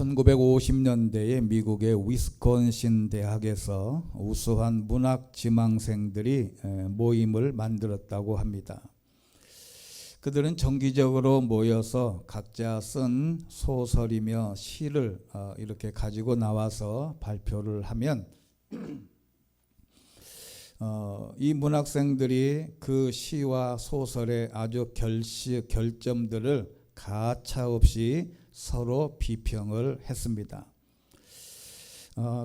1950년대에 미국의 위스콘신 대학에서 우수한 문학 지망생들이 모임을 만들었다고 합니다. 그들은 정기적으로 모여서 각자 쓴 소설이며 시를 이렇게 가지고 나와서 발표를 하면 이 문학생들이 그 시와 소설의 아주 결점들을 가차없이 서로 비평을 했습니다.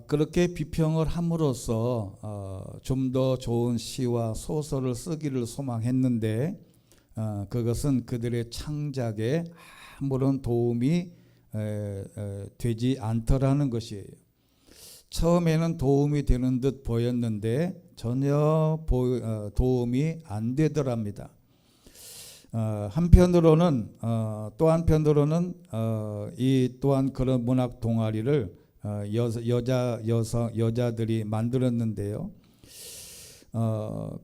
그렇게 비평을 함으로써 좀 더 좋은 시와 소설을 쓰기를 소망했는데 그것은 그들의 창작에 아무런 도움이 되지 않더라는 것이에요. 처음에는 도움이 되는 듯 보였는데 전혀 도움이 안 되더랍니다. 한편으로는 또 한편으로는 이 또한 그런 문학 동아리를 여자들이 만들었는데요.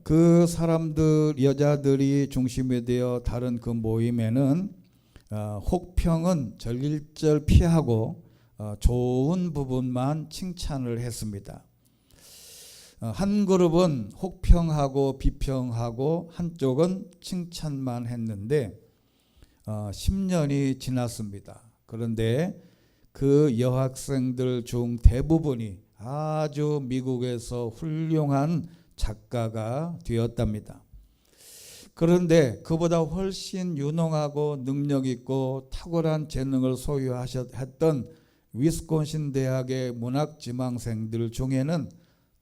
그 사람들 여자들이 중심이 되어 다른 그 모임에는 혹평은 절일절 피하고 좋은 부분만 칭찬을 했습니다. 한 그룹은 혹평하고 비평하고 한쪽은 칭찬만 했는데 10년이 지났습니다. 그런데 그 여학생들 중 대부분이 아주 미국에서 훌륭한 작가가 되었답니다. 그런데 그보다 훨씬 유능하고 능력 있고 탁월한 재능을 소유했던 위스콘신 대학의 문학 지망생들 중에는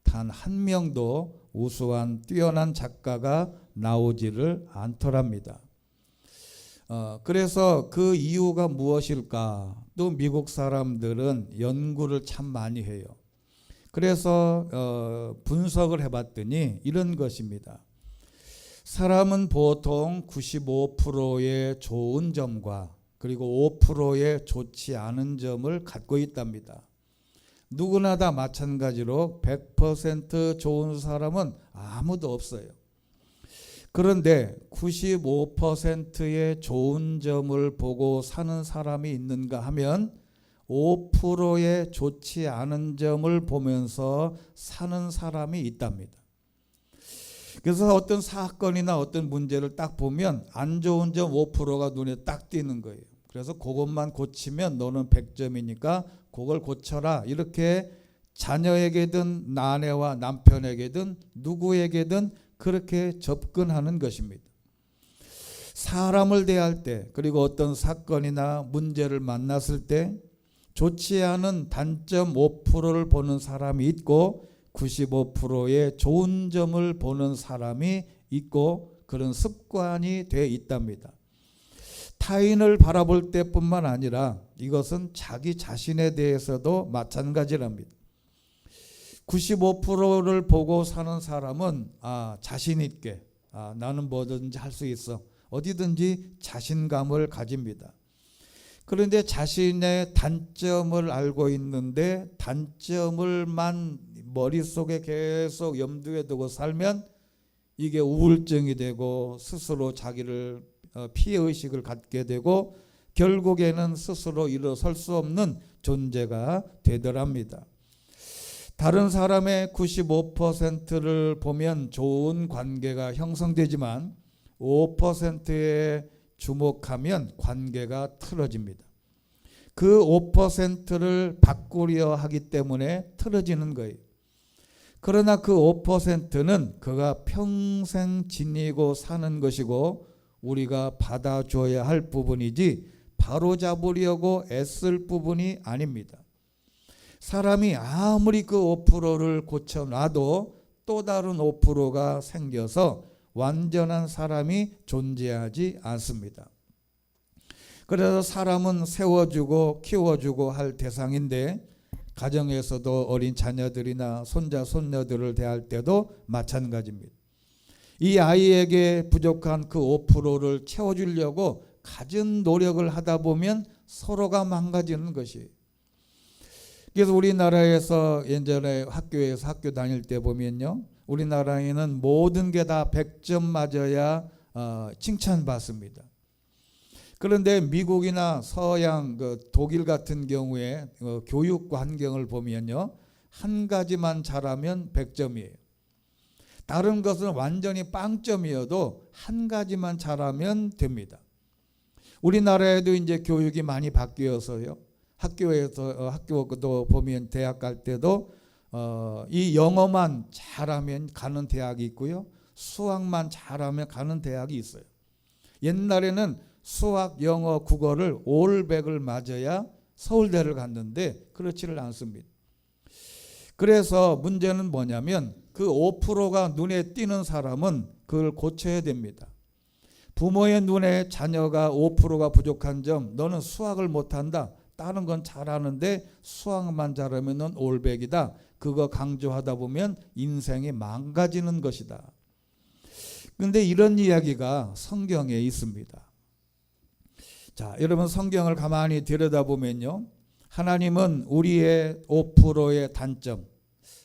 단 한 명도 우수한 뛰어난 작가가 나오지를 않더랍니다. 그래서 그 이유가 무엇일까? 또 미국 사람들은 연구를 참 많이 해요. 그래서 분석을 해봤더니 이런 것입니다. 사람은 보통 95%의 좋은 점과 그리고 5%의 좋지 않은 점을 갖고 있답니다. 누구나 다 마찬가지로 100% 좋은 사람은 아무도 없어요. 그런데 95%의 좋은 점을 보고 사는 사람이 있는가 하면 5%의 좋지 않은 점을 보면서 사는 사람이 있답니다. 그래서 어떤 사건이나 어떤 문제를 딱 보면 안 좋은 점 5%가 눈에 딱 띄는 거예요. 그래서 그것만 고치면 너는 100점이니까 그걸 고쳐라. 이렇게 자녀에게든 아내와 남편에게든 누구에게든 그렇게 접근하는 것입니다. 사람을 대할 때 그리고 어떤 사건이나 문제를 만났을 때 좋지 않은 단점 5%를 보는 사람이 있고 95%의 좋은 점을 보는 사람이 있고 그런 습관이 되어 있답니다. 타인을 바라볼 때뿐만 아니라 이것은 자기 자신에 대해서도 마찬가지랍니다. 95%를 보고 사는 사람은 자신 있게 나는 뭐든지 할 수 있어. 어디든지 자신감을 가집니다. 그런데 자신의 단점을 알고 있는데 단점을만 머릿속에 계속 염두에 두고 살면 이게 우울증이 되고 스스로 자기를 피해의식을 갖게 되고 결국에는 스스로 일어설 수 없는 존재가 되더랍니다. 다른 사람의 95%를 보면 좋은 관계가 형성되지만 5%에 주목하면 관계가 틀어집니다. 그 5%를 바꾸려 하기 때문에 틀어지는 거예요. 그러나 그 5%는 그가 평생 지니고 사는 것이고 우리가 받아줘야 할 부분이지 바로잡으려고 애쓸 부분이 아닙니다. 사람이 아무리 그 5%를 고쳐놔도 또 다른 5%가 생겨서 완전한 사람이 존재하지 않습니다. 그래서 사람은 세워주고 키워주고 할 대상인데 가정에서도 어린 자녀들이나 손자 손녀들을 대할 때도 마찬가지입니다. 이 아이에게 부족한 그 5%를 채워주려고 갖은 노력을 하다 보면 서로가 망가지는 것이에요. 그래서 우리나라에서 예전에 학교에서 학교 다닐 때 보면요, 우리나라에는 모든 게 다 100점 맞아야 칭찬받습니다. 그런데 미국이나 서양 독일 같은 경우에 교육 환경을 보면요, 한 가지만 잘하면 100점이에요. 다른 것은 완전히 빵점이어도 한 가지만 잘하면 됩니다. 우리나라에도 이제 교육이 많이 바뀌어서요, 학교도 보면 대학 갈 때도 이 영어만 잘하면 가는 대학이 있고요, 수학만 잘하면 가는 대학이 있어요. 옛날에는 수학, 영어, 국어를 올백을 맞아야 서울대를 갔는데 그렇지를 않습니다. 그래서 문제는 뭐냐면 그 5%가 눈에 띄는 사람은 그걸 고쳐야 됩니다. 부모의 눈에 자녀가 5%가 부족한 점, 너는 수학을 못한다, 다른 건 잘하는데 수학만 잘하면 올백이다, 그거 강조하다 보면 인생이 망가지는 것이다. 그런데 이런 이야기가 성경에 있습니다. 자, 여러분 성경을 가만히 들여다보면요, 하나님은 우리의 5%의 단점,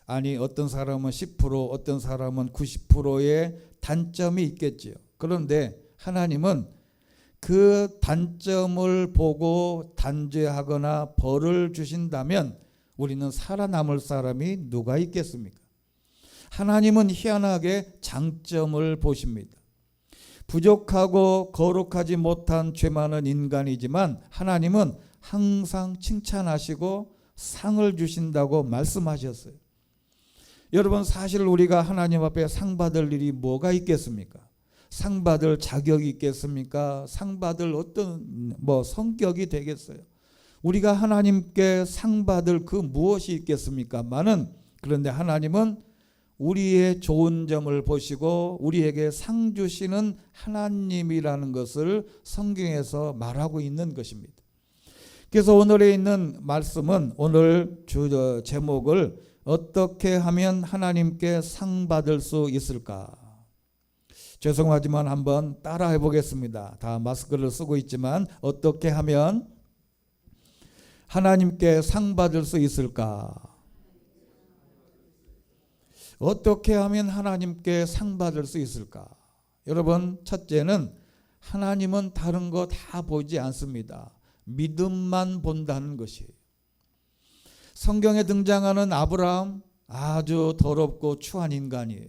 아니 어떤 사람은 10%, 어떤 사람은 90%의 단점이 있겠지요. 그런데 하나님은 그 단점을 보고 단죄하거나 벌을 주신다면 우리는 살아남을 사람이 누가 있겠습니까? 하나님은 희한하게 장점을 보십니다. 부족하고 거룩하지 못한 죄 많은 인간이지만 하나님은 항상 칭찬하시고 상을 주신다고 말씀하셨어요. 여러분, 사실 우리가 하나님 앞에 상 받을 일이 뭐가 있겠습니까? 상 받을 자격이 있겠습니까? 상 받을 어떤 성격이 되겠어요? 우리가 하나님께 상 받을 그 무엇이 있겠습니까?만은, 그런데 하나님은 우리의 좋은 점을 보시고 우리에게 상 주시는 하나님이라는 것을 성경에서 말하고 있는 것입니다. 그래서 오늘에 있는 말씀은, 오늘 주 제목을 어떻게 하면 하나님께 상 받을 수 있을까? 죄송하지만 한번 따라해 보겠습니다. 다 마스크를 쓰고 있지만 어떻게 하면 하나님께 상 받을 수 있을까? 어떻게 하면 하나님께 상 받을 수 있을까? 여러분, 첫째는 하나님은 다른 거 다 보지 않습니다. 믿음만 본다는 것이에요. 성경에 등장하는 아브라함, 아주 더럽고 추한 인간이에요.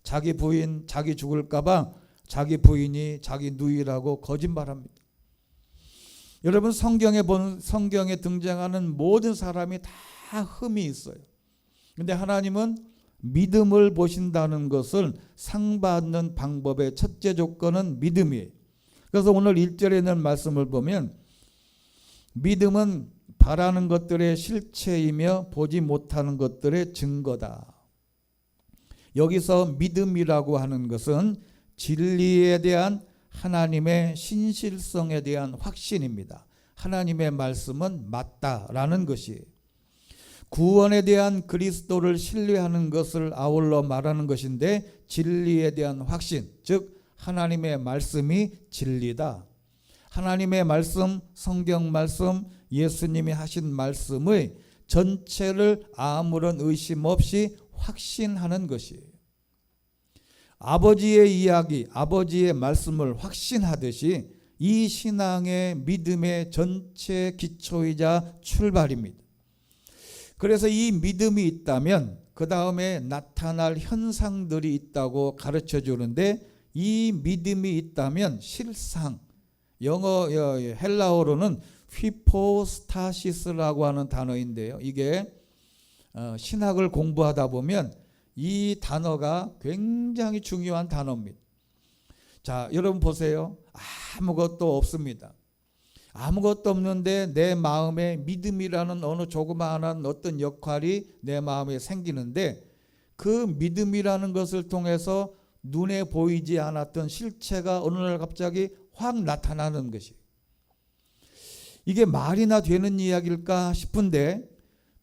자기 부인, 자기 죽을까 봐 자기 부인이 자기 누이라고 거짓말합니다. 여러분, 성경에 등장하는 모든 사람이 다 흠이 있어요. 그런데 하나님은 믿음을 보신다는 것을 상 받는 방법의 첫째 조건은 믿음이에요. 그래서 오늘 1절에 있는 말씀을 보면 믿음은 바라는 것들의 실체이며 보지 못하는 것들의 증거다. 여기서 믿음이라고 하는 것은 진리에 대한 하나님의 신실성에 대한 확신입니다. 하나님의 말씀은 맞다라는 것이에요. 구원에 대한 그리스도를 신뢰하는 것을 아울러 말하는 것인데, 진리에 대한 확신, 즉 하나님의 말씀이 진리다. 하나님의 말씀, 성경 말씀, 예수님이 하신 말씀의 전체를 아무런 의심 없이 확신하는 것이에요. 아버지의 이야기, 아버지의 말씀을 확신하듯이 이 신앙의 믿음의 전체 기초이자 출발입니다. 그래서 이 믿음이 있다면 그 다음에 나타날 현상들이 있다고 가르쳐 주는데, 이 믿음이 있다면 실상, 영어 헬라어로는 휘포스타시스라고 하는 단어인데요, 이게 신학을 공부하다 보면 이 단어가 굉장히 중요한 단어입니다. 자, 여러분 보세요. 아무것도 없습니다. 아무것도 없는데 내 마음에 믿음이라는 어느 조그마한 어떤 역할이 내 마음에 생기는데, 그 믿음이라는 것을 통해서 눈에 보이지 않았던 실체가 어느 날 갑자기 확 나타나는 것이, 이게 말이나 되는 이야기일까 싶은데,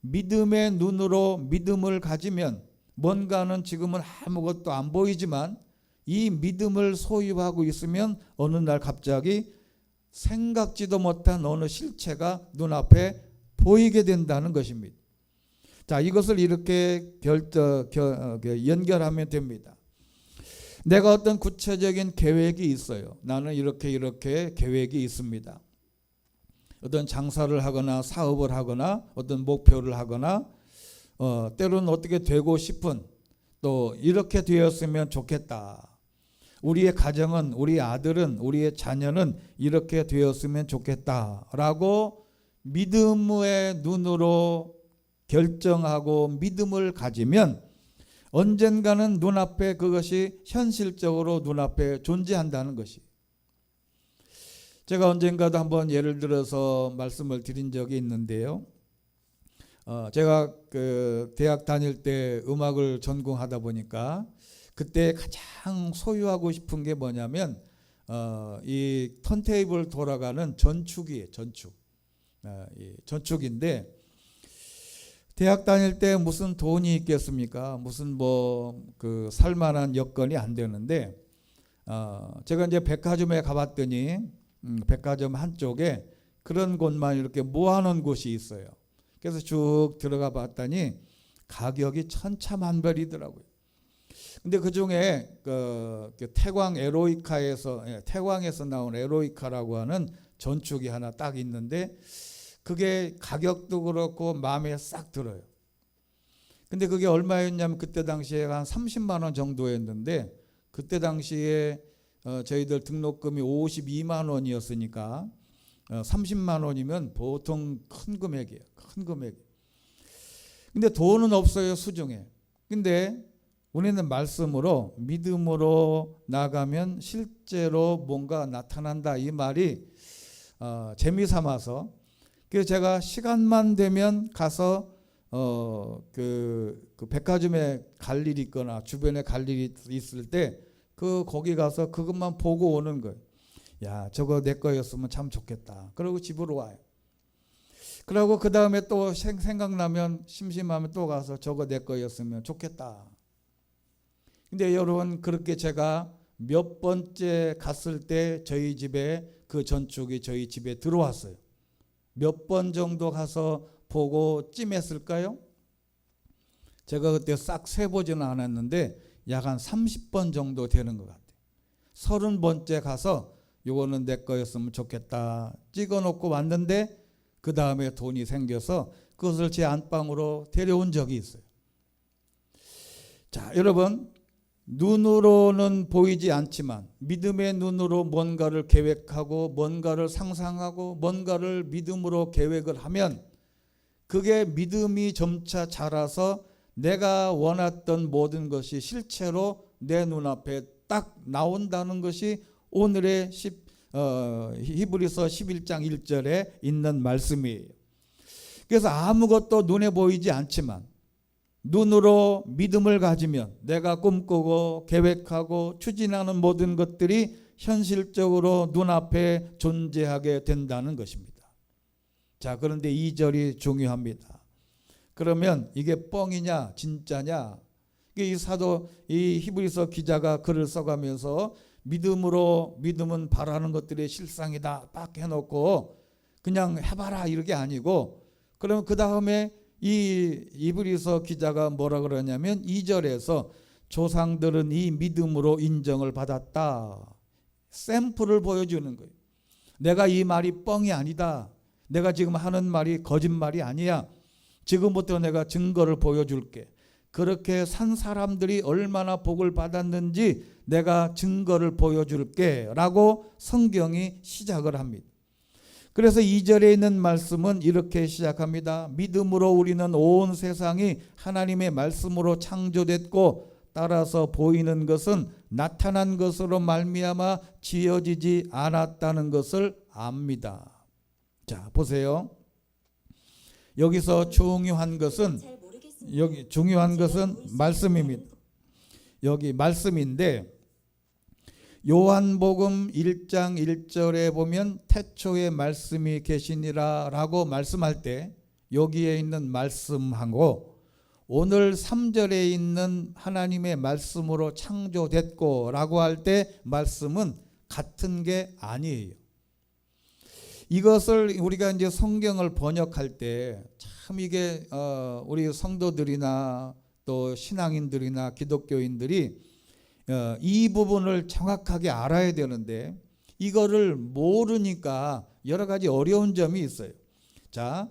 믿음의 눈으로 믿음을 가지면 뭔가는 지금은 아무것도 안 보이지만 이 믿음을 소유하고 있으면 어느 날 갑자기 생각지도 못한 어느 실체가 눈앞에 보이게 된다는 것입니다. 자, 이것을 이렇게 연결하면 됩니다. 내가 어떤 구체적인 계획이 있어요. 나는 이렇게 계획이 있습니다. 어떤 장사를 하거나 사업을 하거나 어떤 목표를 하거나 때로는 어떻게 되고 싶은, 또 이렇게 되었으면 좋겠다. 우리의 가정은, 우리 아들은, 우리의 자녀는 이렇게 되었으면 좋겠다라고 믿음의 눈으로 결정하고 믿음을 가지면 언젠가는 눈앞에 그것이 현실적으로 눈앞에 존재한다는 것이. 제가 언젠가도 한번 예를 들어서 말씀을 드린 적이 있는데요. 제가 그 대학 다닐 때 음악을 전공하다 보니까 그때 가장 소유하고 싶은 게 뭐냐면 이 턴테이블 돌아가는 전축이에요. 전축인데 대학 다닐 때 무슨 돈이 있겠습니까? 무슨 뭐 그 살만한 여건이 안 되는데 제가 이제 백화점에 가봤더니 백화점 한쪽에 그런 곳만 이렇게 모아놓은 곳이 있어요. 그래서 쭉 들어가 봤더니 가격이 천차만별이더라고요. 근데 그 중에 그 태광 태광에서 나온 에로이카라고 하는 전축이 하나 딱 있는데 그게 가격도 그렇고 마음에 싹 들어요. 근데 그게 얼마였냐면 그때 당시에 한 30만 원 정도였는데 그때 당시에 저희들 등록금이 52만 원이었으니까 30만 원이면 보통 큰 금액이에요. 큰 금액. 근데 돈은 없어요, 수중에. 근데 우리는 말씀으로 믿음으로 나가면 실제로 뭔가 나타난다, 이 말이 재미삼아서, 그래서 제가 시간만 되면 가서 그 백화점에 갈 일이 있거나 주변에 갈 일이 있을 때 거기 가서 그것만 보고 오는 거예요. 야, 저거 내 거였으면 참 좋겠다. 그러고 집으로 와요. 그러고 그 다음에 또 생각나면, 심심하면 또 가서 저거 내 거였으면 좋겠다. 근데 여러분, 그렇게 제가 몇 번째 갔을 때 저희 집에 그 전축이 저희 집에 들어왔어요. 몇 번 정도 가서 보고 찜했을까요? 제가 그때 싹 세보지는 않았는데 약 한 30번 정도 되는 것 같아요. 30번째 가서 요거는 내 거였으면 좋겠다 찍어놓고 왔는데 그 다음에 돈이 생겨서 그것을 제 안방으로 데려온 적이 있어요. 자, 여러분, 눈으로는 보이지 않지만 믿음의 눈으로 뭔가를 계획하고 뭔가를 상상하고 뭔가를 믿음으로 계획을 하면 그게 믿음이 점차 자라서 내가 원했던 모든 것이 실체로 내 눈앞에 딱 나온다는 것이 오늘의 히브리서 11장 1절에 있는 말씀이에요. 그래서 아무것도 눈에 보이지 않지만 눈으로 믿음을 가지면 내가 꿈꾸고 계획하고 추진하는 모든 것들이 현실적으로 눈앞에 존재하게 된다는 것입니다. 자, 그런데 2절이 중요합니다. 그러면 이게 뻥이냐 진짜냐? 이 히브리서 기자가 글을 써가면서 믿음은 바라는 것들의 실상이다 딱 해놓고 그냥 해봐라 이렇게 아니고, 그러면 그 다음에 이 히브리서 기자가 뭐라 그러냐면 2절에서 조상들은 이 믿음으로 인정을 받았다. 샘플을 보여주는 거예요. 내가 이 말이 뻥이 아니다. 내가 지금 하는 말이 거짓말이 아니야. 지금부터 내가 증거를 보여줄게. 그렇게 산 사람들이 얼마나 복을 받았는지 내가 증거를 보여줄게 라고 성경이 시작을 합니다. 그래서 2절에 있는 말씀은 이렇게 시작합니다. 믿음으로 우리는 온 세상이 하나님의 말씀으로 창조됐고 따라서 보이는 것은 나타난 것으로 말미암아 지어지지 않았다는 것을 압니다. 자, 보세요. 여기서 중요한 것은 말씀입니다. 여기 말씀인데 요한복음 1장 1절에 보면 태초에 말씀이 계시니라 라고 말씀할 때 여기에 있는 말씀하고 오늘 3절에 있는 하나님의 말씀으로 창조됐고 라고 할 때 말씀은 같은 게 아니에요. 이것을 우리가 이제 성경을 번역할 때 참 이게 우리 성도들이나 또 신앙인들이나 기독교인들이 이 부분을 정확하게 알아야 되는데 이거를 모르니까 여러 가지 어려운 점이 있어요. 자,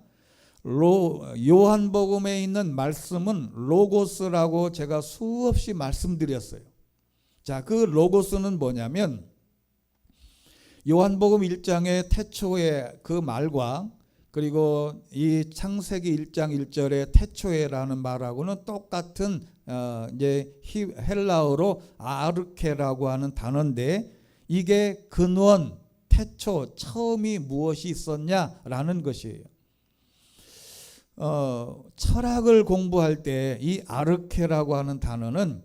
요한복음에 있는 말씀은 로고스라고 제가 수없이 말씀드렸어요. 자, 그 로고스는 뭐냐면 요한복음 1장의 태초에 그 말과 그리고 이 창세기 1장 1절의 태초에라는 말하고는 똑같은 이제 헬라어로 아르케라고 하는 단어인데 이게 근원, 태초, 처음이 무엇이 있었냐라는 것이에요. 철학을 공부할 때 이 아르케라고 하는 단어는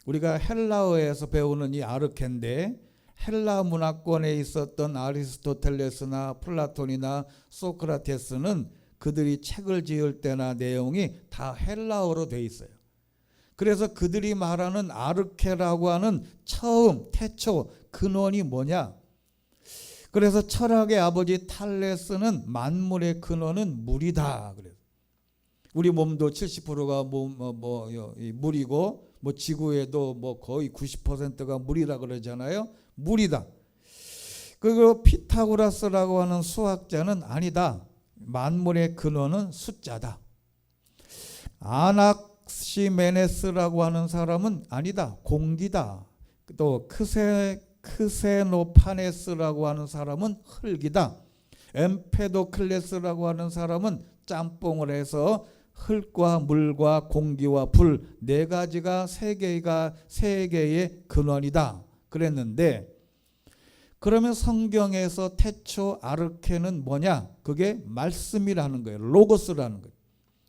우리가 헬라어에서 배우는 이 아르케인데 헬라 문화권에 있었던 아리스토텔레스나 플라톤이나 소크라테스는 그들이 책을 지을 때나 내용이 다 헬라어로 돼 있어요. 그래서 그들이 말하는 아르케라고 하는 처음, 태초, 근원이 뭐냐? 그래서 철학의 아버지 탈레스는 만물의 근원은 물이다. 그래요. 우리 몸도 70%가 물이고 뭐 지구에도 뭐 거의 90%가 물이라 그러잖아요. 물이다. 그리고 피타고라스라고 하는 수학자는 아니다. 만물의 근원은 숫자다. 아낙시메네스라고 하는 사람은 아니다. 공기다. 또 크세노파네스라고 하는 사람은 흙이다. 엠페도클레스라고 하는 사람은 짬뽕을 해서 흙과 물과 공기와 불 네 가지가 세 개의 근원이다 그랬는데 그러면 성경에서 태초 아르케는 뭐냐? 그게 말씀이라는 거예요. 로고스라는 거예요.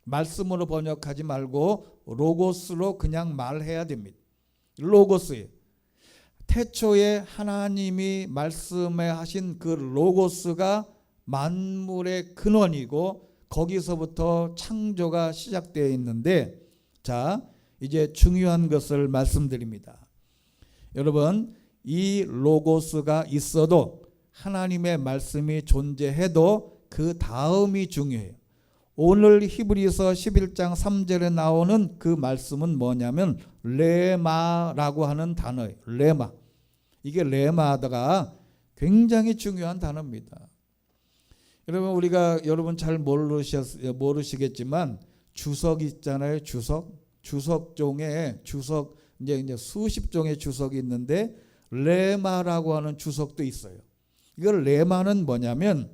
말씀으로 번역하지 말고 로고스로 그냥 말해야 됩니다. 로고스예요. 태초에 하나님이 말씀에 하신 그 로고스가 만물의 근원이고 거기서부터 창조가 시작되어 있는데 자, 이제 중요한 것을 말씀드립니다. 여러분, 이 로고스가 있어도 하나님의 말씀이 존재해도 그 다음이 중요해요. 오늘 히브리서 11장 3절에 나오는 그 말씀은 뭐냐면 레마라고 하는 단어예요. 레마. 이게 레마다가 굉장히 중요한 단어입니다. 여러분 우리가 여러분 잘 모르시겠지만 주석 있잖아요. 주석 종에 주석 이제 수십 종의 주석이 있는데 레마라고 하는 주석도 있어요. 이걸 레마는 뭐냐면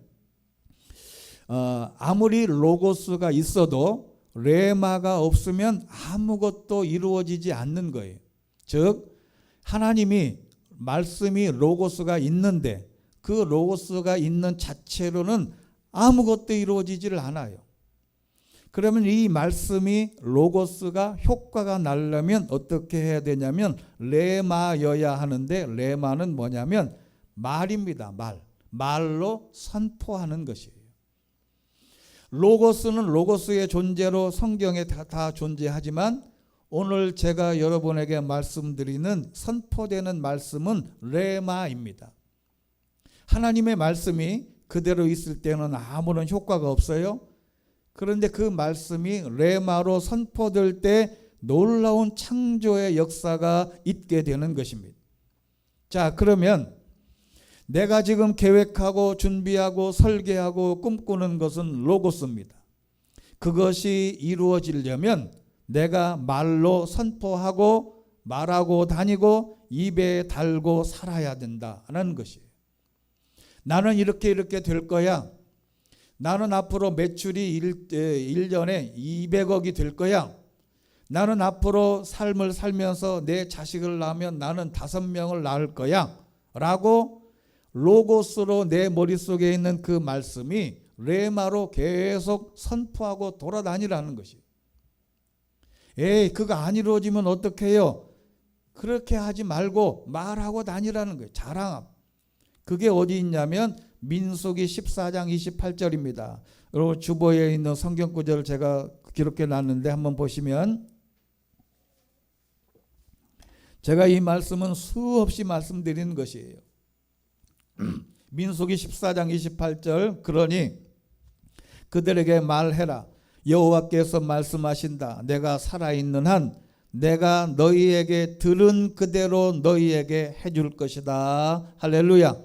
아무리 로고스가 있어도 레마가 없으면 아무것도 이루어지지 않는 거예요. 즉 하나님이 말씀이 로고스가 있는데 그 로고스가 있는 자체로는 아무것도 이루어지지를 않아요. 그러면 이 말씀이 로고스가 효과가 나려면 어떻게 해야 되냐면 레마여야 하는데 레마는 뭐냐면 말입니다. 말로 선포하는 것이에요. 로고스는 로고스의 존재로 성경에 다 존재하지만 오늘 제가 여러분에게 말씀드리는 선포되는 말씀은 레마입니다. 하나님의 말씀이 그대로 있을 때는 아무런 효과가 없어요. 그런데 그 말씀이 레마로 선포될 때 놀라운 창조의 역사가 있게 되는 것입니다. 자, 그러면 내가 지금 계획하고 준비하고 설계하고 꿈꾸는 것은 로고스입니다. 그것이 이루어지려면 내가 말로 선포하고 말하고 다니고 입에 달고 살아야 된다는 것이에요. 나는 이렇게 될 거야. 나는 앞으로 매출이 1년에 200억이 될 거야. 나는 앞으로 삶을 살면서 내 자식을 낳으면 나는 5명을 낳을 거야. 라고 로고스로 내 머릿속에 있는 그 말씀이 레마로 계속 선포하고 돌아다니라는 것이에요. 에이, 그거 안 이루어지면 어떡해요? 그렇게 하지 말고 말하고 다니라는 거예요. 자랑함. 그게 어디 있냐면 민수기 14장 28절입니다. 여러분 주보에 있는 성경 구절을 제가 기록해 놨는데 한번 보시면 제가 이 말씀은 수없이 말씀드리는 것이에요. 민수기 14장 28절 그러니 그들에게 말해라. 여호와께서 말씀하신다. 내가 살아있는 한 내가 너희에게 들은 그대로 너희에게 해줄 것이다. 할렐루야.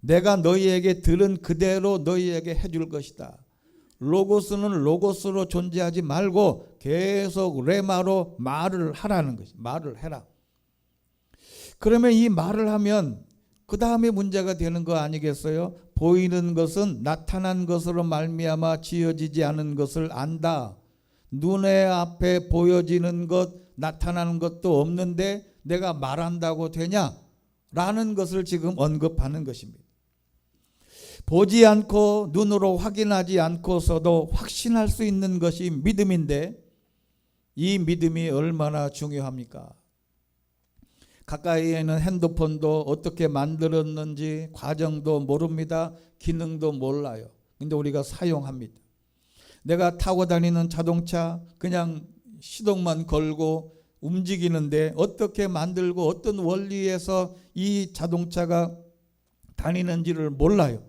내가 너희에게 들은 그대로 너희에게 해줄 것이다. 로고스는 로고스로 존재하지 말고 계속 레마로 말을 하라는 것이. 말을 해라. 그러면 이 말을 하면 그 다음에 문제가 되는 거 아니겠어요? 보이는 것은 나타난 것으로 말미암아 지어지지 않은 것을 안다. 눈에 앞에 보여지는 것, 나타나는 것도 없는데 내가 말한다고 되냐? 라는 것을 지금 언급하는 것입니다. 보지 않고 눈으로 확인하지 않고서도 확신할 수 있는 것이 믿음인데 이 믿음이 얼마나 중요합니까? 가까이에 있는 핸드폰도 어떻게 만들었는지 과정도 모릅니다. 기능도 몰라요. 근데 우리가 사용합니다. 내가 타고 다니는 자동차 그냥 시동만 걸고 움직이는데 어떻게 만들고 어떤 원리에서 이 자동차가 다니는지를 몰라요.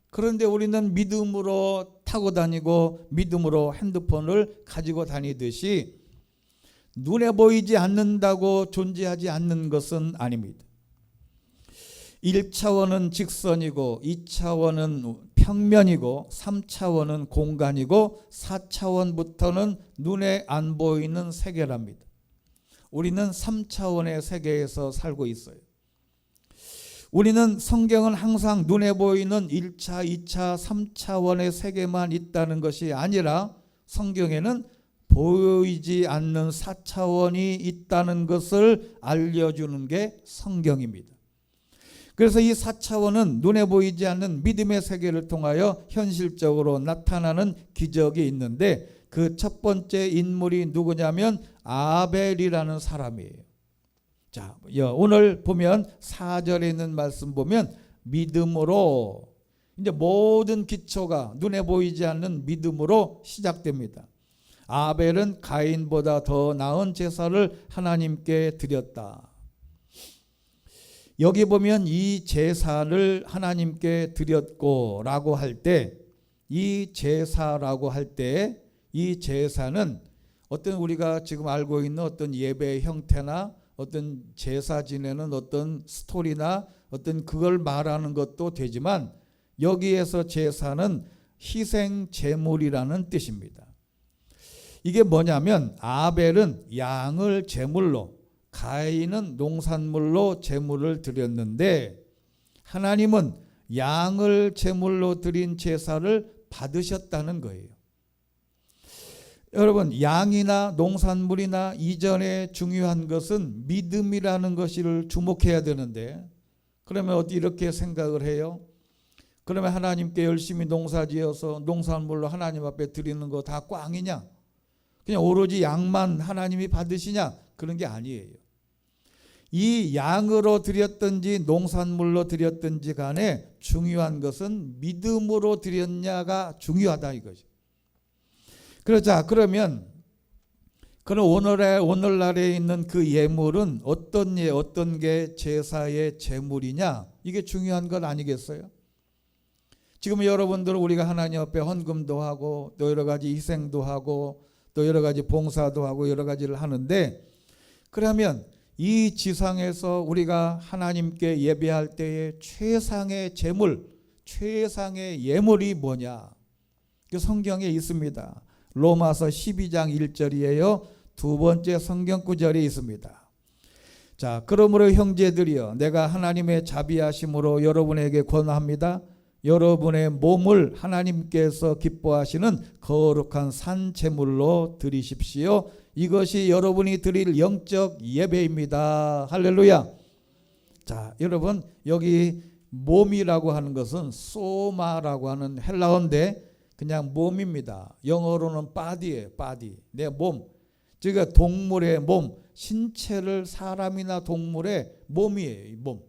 그런데 우리는 믿음으로 타고 다니고 믿음으로 핸드폰을 가지고 다니듯이 눈에 보이지 않는다고 존재하지 않는 것은 아닙니다. 1차원은 직선이고 2차원은 평면이고 3차원은 공간이고 4차원부터는 눈에 안 보이는 세계랍니다. 우리는 3차원의 세계에서 살고 있어요. 우리는 성경은 항상 눈에 보이는 1차, 2차, 3차원의 세계만 있다는 것이 아니라 성경에는 보이지 않는 4차원이 있다는 것을 알려주는 게 성경입니다. 그래서 이 4차원은 눈에 보이지 않는 믿음의 세계를 통하여 현실적으로 나타나는 기적이 있는데 그 첫 번째 인물이 누구냐면 아벨이라는 사람이에요. 자, 오늘 보면 4절에 있는 말씀 보면 믿음으로 이제 모든 기초가 눈에 보이지 않는 믿음으로 시작됩니다. 아벨은 가인보다 더 나은 제사를 하나님께 드렸다. 여기 보면 이 제사를 하나님께 드렸고 라고 할 때 이 제사라고 할 때 이 제사는 어떤 우리가 지금 알고 있는 어떤 예배의 형태나 어떤 제사 지내는 어떤 스토리나 어떤 그걸 말하는 것도 되지만 여기에서 제사는 희생 제물이라는 뜻입니다. 이게 뭐냐면 아벨은 양을 제물로 가인은 농산물로 제물을 드렸는데 하나님은 양을 제물로 드린 제사를 받으셨다는 거예요. 여러분 양이나 농산물이나 이전에 중요한 것은 믿음이라는 것을 주목해야 되는데 그러면 어디 이렇게 생각을 해요? 그러면 하나님께 열심히 농사지어서 농산물로 하나님 앞에 드리는 거 다 꽝이냐? 그냥 오로지 양만 하나님이 받으시냐? 그런 게 아니에요. 이 양으로 드렸든지 농산물로 드렸든지 간에 중요한 것은 믿음으로 드렸냐가 중요하다 이거죠. 그러자 그러면 오늘날에 있는 그 예물은 어떤 게 제사의 제물이냐? 이게 중요한 것 아니겠어요? 지금 여러분들은 우리가 하나님 앞에 헌금도 하고 또 여러 가지 희생도 하고 또 여러 가지 봉사도 하고 여러 가지를 하는데 그러면 이 지상에서 우리가 하나님께 예배할 때의 최상의 제물, 최상의 예물이 뭐냐? 그 성경에 있습니다. 로마서 12장 1절이에요. 두 번째 성경 구절이 있습니다. 자, 그러므로 형제들이여 내가 하나님의 자비하심으로 여러분에게 권합니다. 여러분의 몸을 하나님께서 기뻐하시는 거룩한 산 제물로 드리십시오. 이것이 여러분이 드릴 영적 예배입니다. 할렐루야. 자, 여러분 여기 몸이라고 하는 것은 소마라고 하는 헬라어인데 그냥 몸입니다. 영어로는 body예요. body. 내 몸. 즉 동물의 몸, 신체를 사람이나 동물의 몸이에요. 이 몸.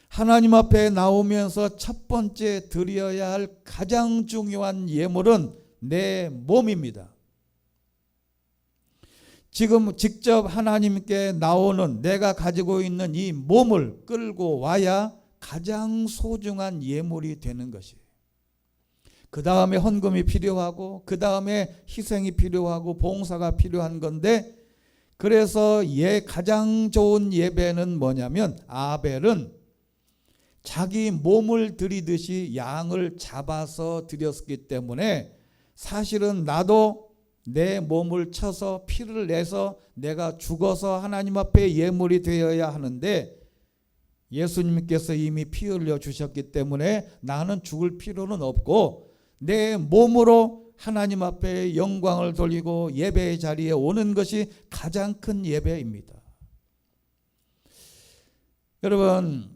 하나님 앞에 나오면서 첫 번째 드려야 할 가장 중요한 예물은 내 몸입니다. 지금 직접 하나님께 나오는 내가 가지고 있는 이 몸을 끌고 와야 가장 소중한 예물이 되는 것이에요. 그 다음에 헌금이 필요하고 그 다음에 희생이 필요하고 봉사가 필요한 건데, 그래서 가장 좋은 예배는 뭐냐면 아벨은 자기 몸을 드리듯이 양을 잡아서 드렸기 때문에 사실은 나도 내 몸을 쳐서 피를 내서 내가 죽어서 하나님 앞에 예물이 되어야 하는데, 예수님께서 이미 피 흘려 주셨기 때문에 나는 죽을 필요는 없고 내 몸으로 하나님 앞에 영광을 돌리고 예배의 자리에 오는 것이 가장 큰 예배입니다. 여러분,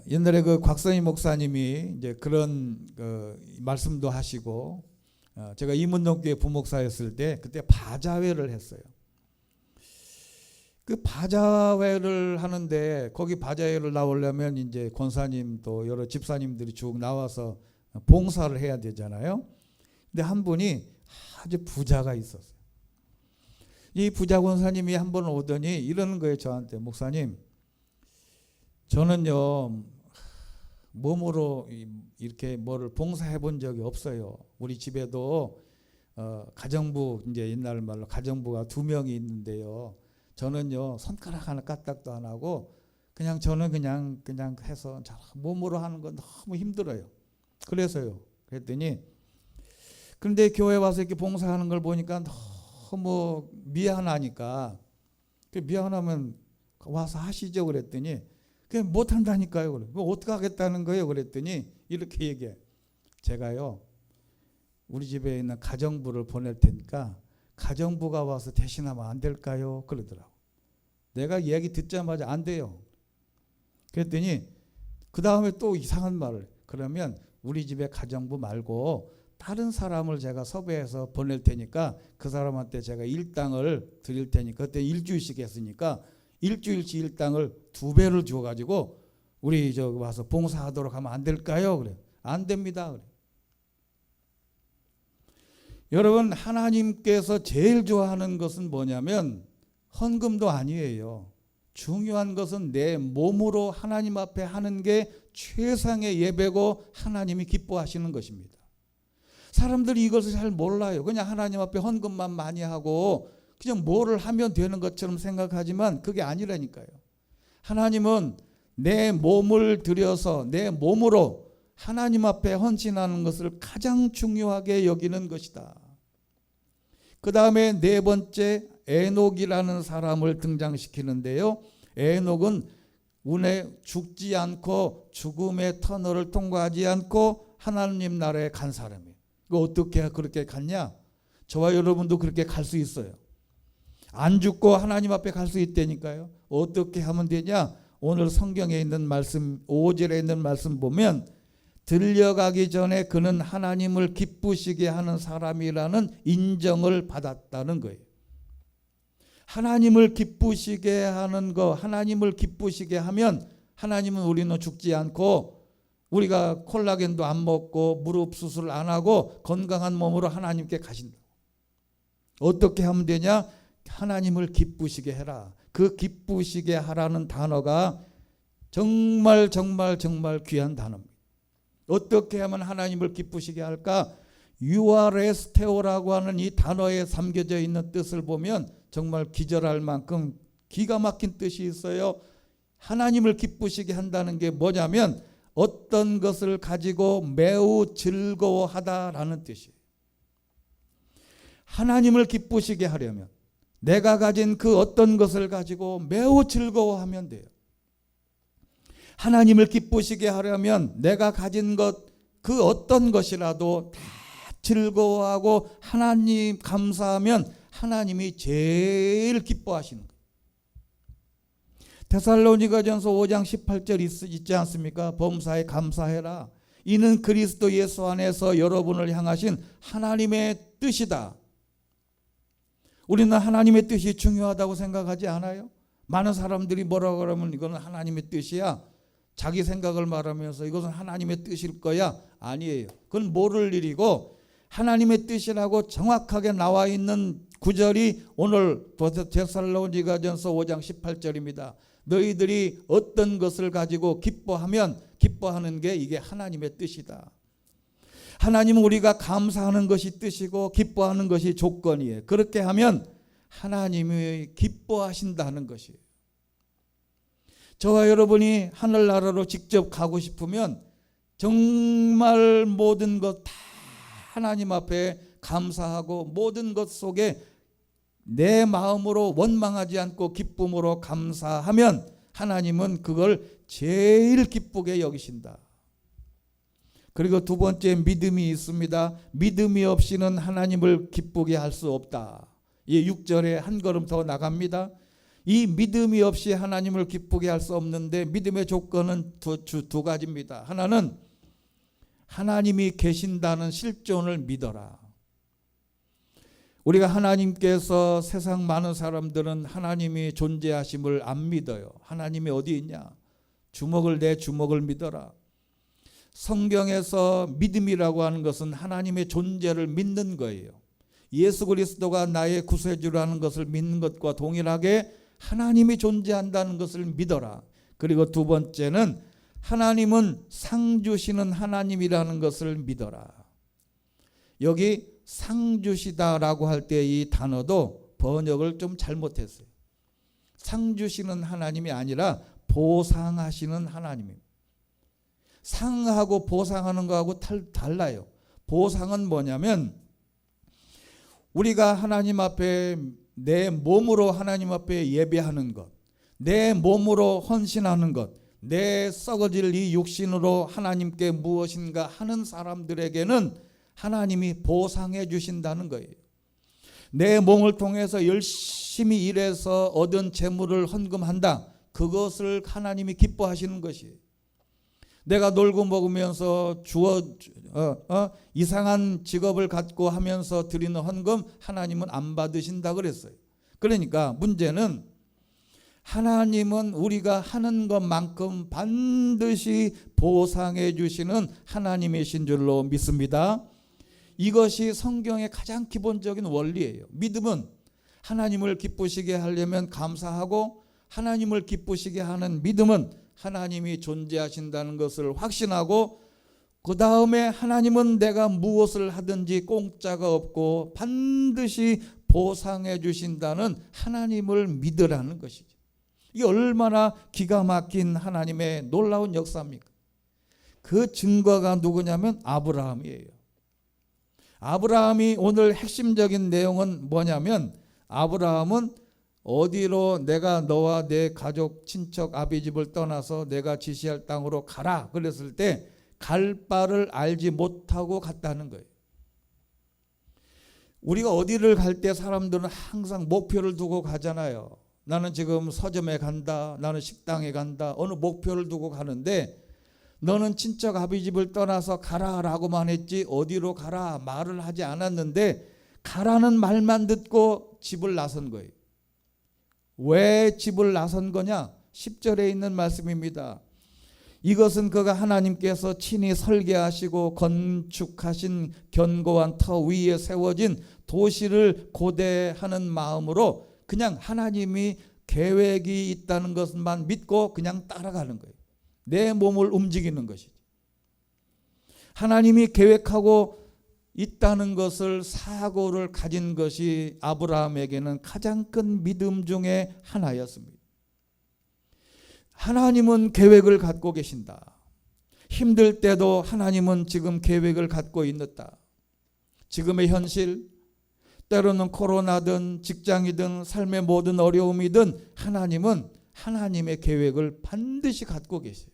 옛날에 그 곽선희 목사님이 이제 그런 말씀도 하시고, 제가 이문동교회 부목사였을 때 그때 바자회를 했어요. 그 바자회를 하는데 거기 바자회를 나오려면 이제 권사님 또 여러 집사님들이 쭉 나와서 봉사를 해야 되잖아요. 근데 한 분이 아주 부자가 있었어요. 이 부자 권사님이 한 번 오더니 이러는 거예요, 저한테. 목사님, 저는요 몸으로 이렇게 뭐를 봉사해 본 적이 없어요. 우리 집에도 가정부, 이제 옛날 말로 가정부가 2명이 있는데요, 저는요 손가락 하나 까딱도 안 하고 저는 그냥 해서 몸으로 하는 건 너무 힘들어요. 그래서요. 그랬더니, 그런데 교회 와서 이렇게 봉사하는 걸 보니까 너무 미안하니까, 미안하면 와서 하시죠 그랬더니, 그냥 못한다니까요. 그래. 어떻게 하겠다는 거예요 그랬더니 이렇게 얘기해. 제가요 우리 집에 있는 가정부를 보낼 테니까 가정부가 와서 대신하면 안 될까요? 그러더라고. 내가 얘기 듣자마자 안 돼요. 그랬더니 그 다음에 또 이상한 말을, 그러면 우리 집에 가정부 말고 다른 사람을 제가 섭외해서 보낼 테니까 그 사람한테 제가 일당을 드릴 테니까, 그때 일주일씩 했으니까 일주일치 일당을 2배를 줘가지고 우리 와서 봉사하도록 하면 안 될까요? 그래. 안 됩니다. 그래. 여러분, 하나님께서 제일 좋아하는 것은 뭐냐면 헌금도 아니에요. 중요한 것은 내 몸으로 하나님 앞에 하는 게 최상의 예배고 하나님이 기뻐하시는 것입니다. 사람들이 이것을 잘 몰라요. 그냥 하나님 앞에 헌금만 많이 하고 그냥 뭐를 하면 되는 것처럼 생각하지만 그게 아니라니까요. 하나님은 내 몸을 들여서 내 몸으로 하나님 앞에 헌신하는 것을 가장 중요하게 여기는 것이다. 그 다음에 4번째, 에녹이라는 사람을 등장시키는데요. 에녹은 운에 죽지 않고 죽음의 터널을 통과하지 않고 하나님 나라에 간 사람이에요. 어떻게 그렇게 갔냐? 저와 여러분도 그렇게 갈 수 있어요. 안 죽고 하나님 앞에 갈 수 있다니까요. 어떻게 하면 되냐? 오늘 성경에 있는 말씀, 5절에 있는 말씀 보면, 들려가기 전에 그는 하나님을 기쁘시게 하는 사람이라는 인정을 받았다는 거예요. 하나님을 기쁘시게 하는 거, 하나님을 기쁘시게 하면 하나님은 우리는 죽지 않고 우리가 콜라겐도 안 먹고 무릎 수술 안 하고 건강한 몸으로 하나님께 가신다. 어떻게 하면 되냐? 하나님을 기쁘시게 해라. 그 기쁘시게 하라는 단어가 정말 귀한 단어입니다. 어떻게 하면 하나님을 기쁘시게 할까? 유아레스테오라고 하는 이 단어에 담겨져 있는 뜻을 보면 정말 기절할 만큼 기가 막힌 뜻이 있어요. 하나님을 기쁘시게 한다는 게 뭐냐면 어떤 것을 가지고 매우 즐거워하다라는 뜻이에요. 하나님을 기쁘시게 하려면 내가 가진 그 어떤 것을 가지고 매우 즐거워하면 돼요. 하나님을 기쁘시게 하려면 내가 가진 것, 그 어떤 것이라도 다 즐거워하고 하나님 감사하면 하나님이 제일 기뻐하시는 거예요. 데살로니가전서 5장 18절 있지 않습니까? 범사에 감사해라. 이는 그리스도 예수 안에서 여러분을 향하신 하나님의 뜻이다. 우리는 하나님의 뜻이 중요하다고 생각하지 않아요? 많은 사람들이 뭐라고 그러면 이거는 하나님의 뜻이야. 자기 생각을 말하면서 이것은 하나님의 뜻일 거야. 아니에요. 그건 모를 일이고, 하나님의 뜻이라고 정확하게 나와 있는 구절이 오늘 데살로니가전서 5장 18절입니다. 너희들이 어떤 것을 가지고 기뻐하면 기뻐하는 게 이게 하나님의 뜻이다. 하나님은 우리가 감사하는 것이 뜻이고 기뻐하는 것이 조건이에요. 그렇게 하면 하나님이 기뻐하신다는 것이에요. 저와 여러분이 하늘나라로 직접 가고 싶으면 정말 모든 것 다 하나님 앞에 감사하고 모든 것 속에 내 마음으로 원망하지 않고 기쁨으로 감사하면 하나님은 그걸 제일 기쁘게 여기신다. 그리고 두 번째, 믿음이 있습니다. 믿음이 없이는 하나님을 기쁘게 할 수 없다. 이 6절에 한 걸음 더 나갑니다. 이 믿음이 없이 하나님을 기쁘게 할 수 없는데 믿음의 조건은 두 가지입니다. 하나는 하나님이 계신다는 실존을 믿어라. 우리가 하나님께서 세상 많은 사람들은 하나님이 존재하심을 안 믿어요. 하나님이 어디 있냐? 내 주먹을 믿어라. 성경에서 믿음이라고 하는 것은 하나님의 존재를 믿는 거예요. 예수 그리스도가 나의 구세주라는 것을 믿는 것과 동일하게 하나님이 존재한다는 것을 믿어라. 그리고 두 번째는 하나님은 상 주시는 하나님이라는 것을 믿어라. 여기 상 주시다라고 할 때 이 단어도 번역을 좀 잘못했어요. 상 주시는 하나님이 아니라 보상하시는 하나님입니다. 상하고 보상하는 거하고 달라요. 보상은 뭐냐면 우리가 하나님 앞에 내 몸으로 하나님 앞에 예배하는 것, 내 몸으로 헌신하는 것, 내 썩어질 이 육신으로 하나님께 무엇인가 하는 사람들에게는 하나님이 보상해 주신다는 거예요. 내 몸을 통해서 열심히 일해서 얻은 재물을 헌금한다. 그것을 하나님이 기뻐하시는 것이에요. 내가 놀고 먹으면서 이상한 직업을 갖고 하면서 드리는 헌금 하나님은 안 받으신다 그랬어요. 그러니까 문제는 하나님은 우리가 하는 것만큼 반드시 보상해 주시는 하나님이신 줄로 믿습니다. 이것이 성경의 가장 기본적인 원리예요. 믿음은 하나님을 기쁘시게 하려면 감사하고, 하나님을 기쁘시게 하는 믿음은 하나님이 존재하신다는 것을 확신하고, 그 다음에 하나님은 내가 무엇을 하든지 공짜가 없고 반드시 보상해 주신다는 하나님을 믿으라는 것이죠. 이게 얼마나 기가 막힌 하나님의 놀라운 역사입니까? 그 증거가 누구냐면 아브라함이에요. 아브라함이 오늘 핵심적인 내용은 뭐냐면, 아브라함은 어디로 내가 너와 내 가족 친척 아비집을 떠나서 내가 지시할 땅으로 가라 그랬을 때 갈 바를 알지 못하고 갔다는 거예요. 우리가 어디를 갈 때 사람들은 항상 목표를 두고 가잖아요. 나는 지금 서점에 간다, 나는 식당에 간다, 어느 목표를 두고 가는데, 너는 친척 아비집을 떠나서 가라라고만 했지 어디로 가라 말을 하지 않았는데 가라는 말만 듣고 집을 나선 거예요. 왜 집을 나선 거냐? 10절에 있는 말씀입니다. 이것은 그가 하나님께서 친히 설계하시고 건축하신 견고한 터 위에 세워진 도시를 고대하는 마음으로 그냥 하나님이 계획이 있다는 것만 믿고 그냥 따라가는 거예요. 내 몸을 움직이는 것이죠. 하나님이 계획하고 있다는 것을 사고를 가진 것이 아브라함에게는 가장 큰 믿음 중에 하나였습니다. 하나님은 계획을 갖고 계신다. 힘들 때도 하나님은 지금 계획을 갖고 있다. 지금의 현실, 때로는 코로나든 직장이든 삶의 모든 어려움이든 하나님은 하나님의 계획을 반드시 갖고 계세요.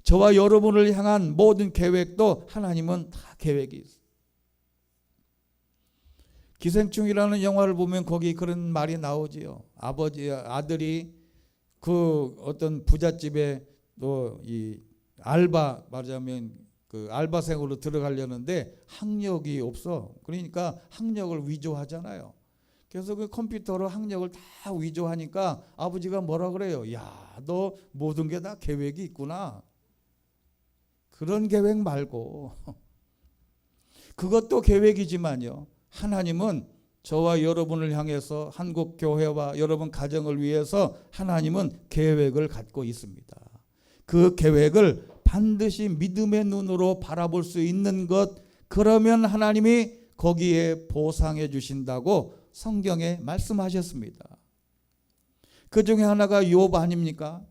저와 여러분을 향한 모든 계획도 하나님은 다 계획이 있어요. 기생충이라는 영화를 보면 거기 그런 말이 나오지요. 아들이 그 어떤 부잣집에 또 이 알바 말하자면 그 알바생으로 들어가려는데 학력이 없어. 그러니까 학력을 위조하잖아요. 그래서 그 컴퓨터로 학력을 다 위조하니까 아버지가 뭐라 그래요? 야, 너 모든 게 다 계획이 있구나. 그런 계획 말고 그것도 계획이지만요, 하나님은 저와 여러분을 향해서 한국교회와 여러분 가정을 위해서 하나님은 계획을 갖고 있습니다. 그 계획을 반드시 믿음의 눈으로 바라볼 수 있는 것, 그러면 하나님이 거기에 보상해 주신다고 성경에 말씀하셨습니다. 그 중에 하나가 욥 아닙니까?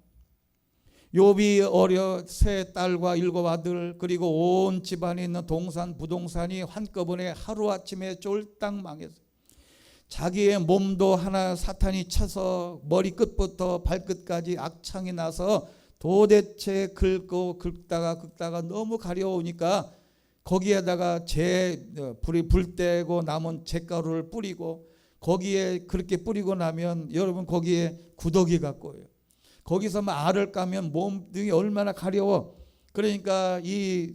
욥이 세 딸과 7 아들 그리고 온 집안에 있는 동산 부동산이 한꺼번에 하루아침에 쫄딱 망했어요. 자기의 몸도 하나 사탄이 쳐서 머리끝부터 발끝까지 악창이 나서 도대체 긁다가 너무 가려우니까 거기에다가 불이 불 떼고 남은 잿가루를 뿌리고, 거기에 그렇게 뿌리고 나면 여러분 거기에 구더기가 꼬여요. 거기서 알을 까면 몸등이 얼마나 가려워. 그러니까 이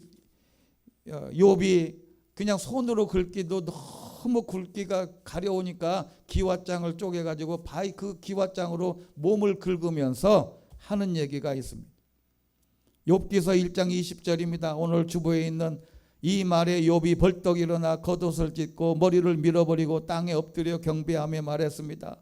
욥이 그냥 손으로 긁기도 너무 굵기가 가려우니까 기왓장을 쪼개가지고 그 기왓장으로 몸을 긁으면서 하는 얘기가 있습니다. 욥기서 1장 20절입니다. 오늘 주보에 있는 이 말에 욥이 벌떡 일어나 겉옷을 찢고 머리를 밀어버리고 땅에 엎드려 경배하며 말했습니다.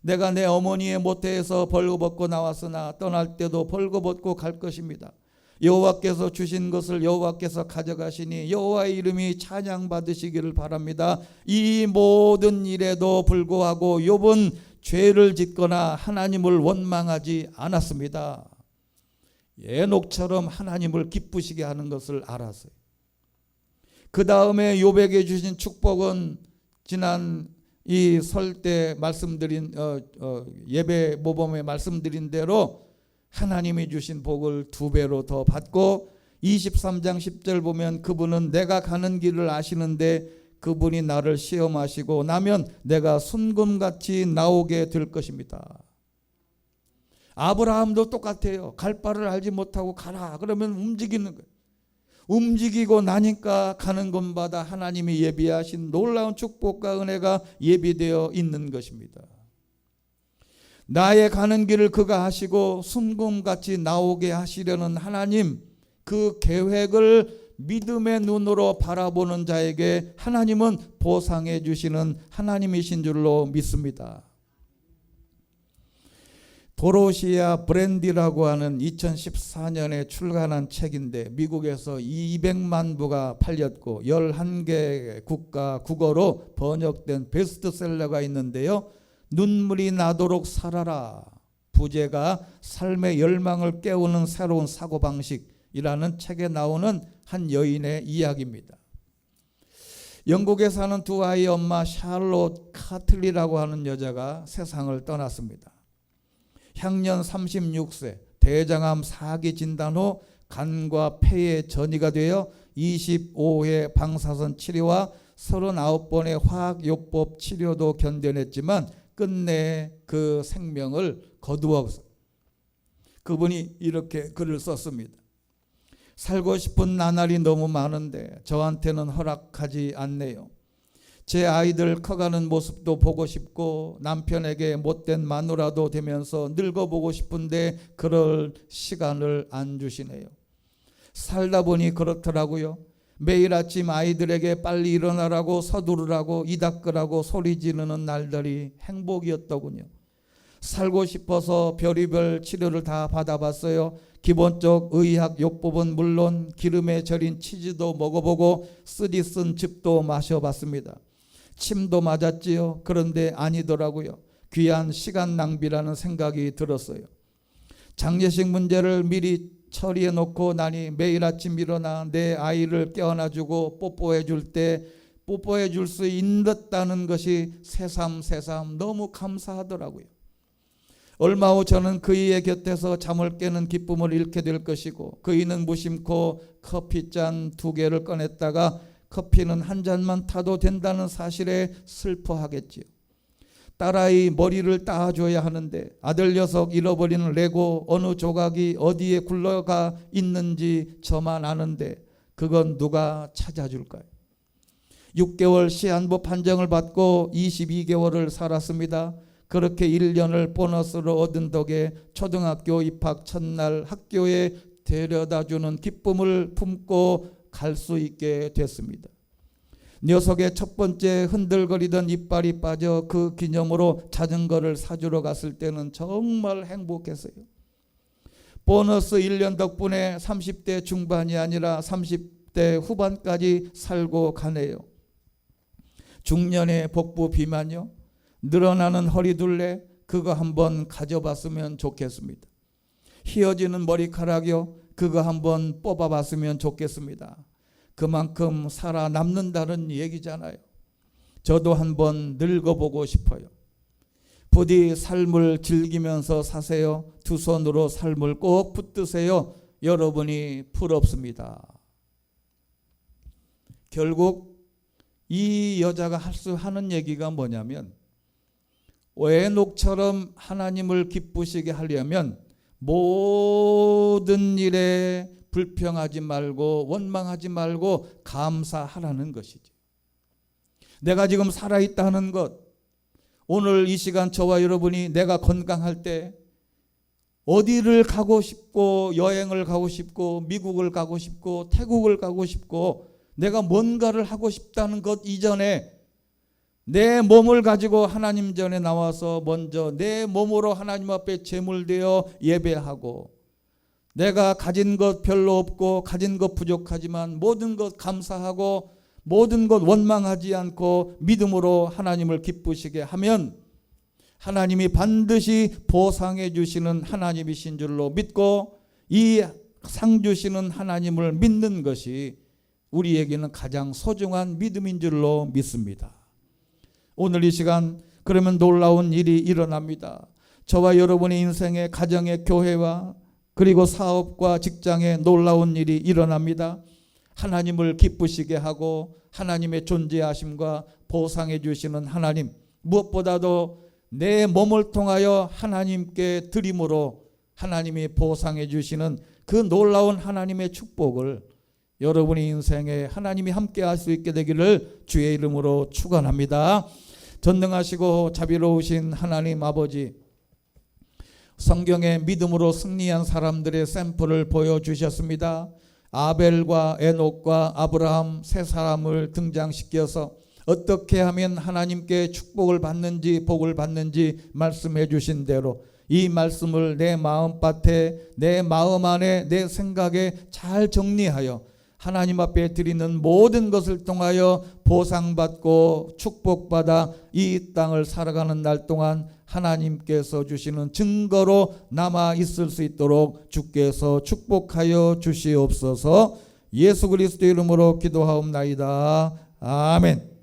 내가 내 어머니의 모태에서 벌거벗고 나왔으나 떠날 때도 벌거벗고 갈 것입니다. 여호와께서 주신 것을 여호와께서 가져가시니 여호와의 이름이 찬양받으시기를 바랍니다. 이 모든 일에도 불구하고 욥은 죄를 짓거나 하나님을 원망하지 않았습니다. 에녹처럼 하나님을 기쁘시게 하는 것을 알았어요. 그 다음에 욥에게 주신 축복은 지난 이 설 때 말씀드린 예배 모범에 말씀드린 대로 하나님이 주신 복을 2배로 더 받고, 23장 10절 보면 그분은 내가 가는 길을 아시는데 그분이 나를 시험하시고 나면 내가 순금같이 나오게 될 것입니다. 아브라함도 똑같아요. 갈 바를 알지 못하고 가라 그러면 움직이는 거예요. 움직이고 나니까 가는 곳마다 하나님이 예비하신 놀라운 축복과 은혜가 예비되어 있는 것입니다. 나의 가는 길을 그가 하시고 순금같이 나오게 하시려는 하나님, 그 계획을 믿음의 눈으로 바라보는 자에게 하나님은 보상해 주시는 하나님이신 줄로 믿습니다. 도로시아 브랜디라고 하는 2014년에 출간한 책인데 미국에서 200만 부가 팔렸고 11개 국가 국어로 번역된 베스트셀러가 있는데요. 눈물이 나도록 살아라. 부제가 삶의 열망을 깨우는 새로운 사고방식이라는 책에 나오는 한 여인의 이야기입니다. 영국에 사는 2아이 엄마 샬롯 카틀리라고 하는 여자가 세상을 떠났습니다. 향년 36세, 대장암 4기 진단 후 간과 폐에 전이가 되어 25회 방사선 치료와 39번의 화학요법 치료도 견뎌냈지만 끝내 그 생명을 거두었어요. 그분이 이렇게 글을 썼습니다. 살고 싶은 나날이 너무 많은데 저한테는 허락하지 않네요. 제 아이들 커가는 모습도 보고 싶고 남편에게 못된 마누라도 되면서 늙어보고 싶은데 그럴 시간을 안 주시네요. 살다 보니 그렇더라고요. 매일 아침 아이들에게 빨리 일어나라고 서두르라고 이 닦으라고 소리 지르는 날들이 행복이었더군요. 살고 싶어서 별의별 치료를 다 받아봤어요. 기본적 의학 요법은 물론 기름에 절인 치즈도 먹어보고 쓰디 쓴 즙도 마셔봤습니다. 침도 맞았지요. 그런데 아니더라고요. 귀한 시간 낭비라는 생각이 들었어요. 장례식 문제를 미리 처리해 놓고 나니 매일 아침 일어나 내 아이를 깨어나주고 뽀뽀해 줄 때 뽀뽀해 줄 수 있다는 것이 새삼 너무 감사하더라고요. 얼마 후 저는 그이의 곁에서 잠을 깨는 기쁨을 잃게 될 것이고 그이는 무심코 커피잔 2개를 꺼냈다가 커피는 한 잔만 타도 된다는 사실에 슬퍼하겠지요. 딸아이 머리를 따줘야 하는데 아들 녀석 잃어버리는 레고 어느 조각이 어디에 굴러가 있는지 저만 아는데 그건 누가 찾아줄까요? 6개월 시한부 판정을 받고 22개월을 살았습니다. 그렇게 1년을 보너스로 얻은 덕에 초등학교 입학 첫날 학교에 데려다주는 기쁨을 품고 갈 수 있게 됐습니다. 녀석의 첫 번째 흔들거리던 이빨이 빠져 그 기념으로 자전거를 사주러 갔을 때는 정말 행복했어요. 보너스 1년 덕분에 30대 중반이 아니라 30대 후반까지 살고 가네요. 중년의 복부 비만요, 늘어나는 허리둘레, 그거 한번 가져봤으면 좋겠습니다. 휘어지는 머리카락이요, 그거 한번 뽑아봤으면 좋겠습니다. 그만큼 살아남는다는 얘기잖아요. 저도 한번 늙어보고 싶어요. 부디 삶을 즐기면서 사세요. 두 손으로 삶을 꼭 붙드세요. 여러분이 부럽습니다. 결국 이 여자가 하는 얘기가 뭐냐면, 에녹처럼 하나님을 기쁘시게 하려면 모든 일에 불평하지 말고 원망하지 말고 감사하라는 것이죠. 내가 지금 살아있다는 것, 오늘 이 시간 저와 여러분이 내가 건강할 때 어디를 가고 싶고 여행을 가고 싶고 미국을 가고 싶고 태국을 가고 싶고 내가 뭔가를 하고 싶다는 것 이전에 내 몸을 가지고 하나님 전에 나와서 먼저 내 몸으로 하나님 앞에 제물되어 예배하고, 내가 가진 것 별로 없고 가진 것 부족하지만 모든 것 감사하고 모든 것 원망하지 않고 믿음으로 하나님을 기쁘시게 하면 하나님이 반드시 보상해 주시는 하나님이신 줄로 믿고, 이 상 주시는 하나님을 믿는 것이 우리에게는 가장 소중한 믿음인 줄로 믿습니다. 오늘 이 시간 그러면 놀라운 일이 일어납니다. 저와 여러분의 인생의 가정의 교회와 그리고 사업과 직장에 놀라운 일이 일어납니다. 하나님을 기쁘시게 하고 하나님의 존재하심과 보상해 주시는 하나님, 무엇보다도 내 몸을 통하여 하나님께 드림으로 하나님이 보상해 주시는 그 놀라운 하나님의 축복을 여러분의 인생에 하나님이 함께 할 수 있게 되기를 주의 이름으로 축원합니다. 전능하시고 자비로우신 하나님 아버지, 성경에 믿음으로 승리한 사람들의 샘플을 보여주셨습니다. 아벨과 에녹과 아브라함 세 사람을 등장시켜서 어떻게 하면 하나님께 축복을 받는지 복을 받는지 말씀해 주신 대로 이 말씀을 내 마음밭에, 내 마음 안에, 내 생각에 잘 정리하여 하나님 앞에 드리는 모든 것을 통하여 보상받고 축복받아 이 땅을 살아가는 날 동안 하나님께서 주시는 증거로 남아 있을 수 있도록 주께서 축복하여 주시옵소서. 예수 그리스도 이름으로 기도하옵나이다. 아멘.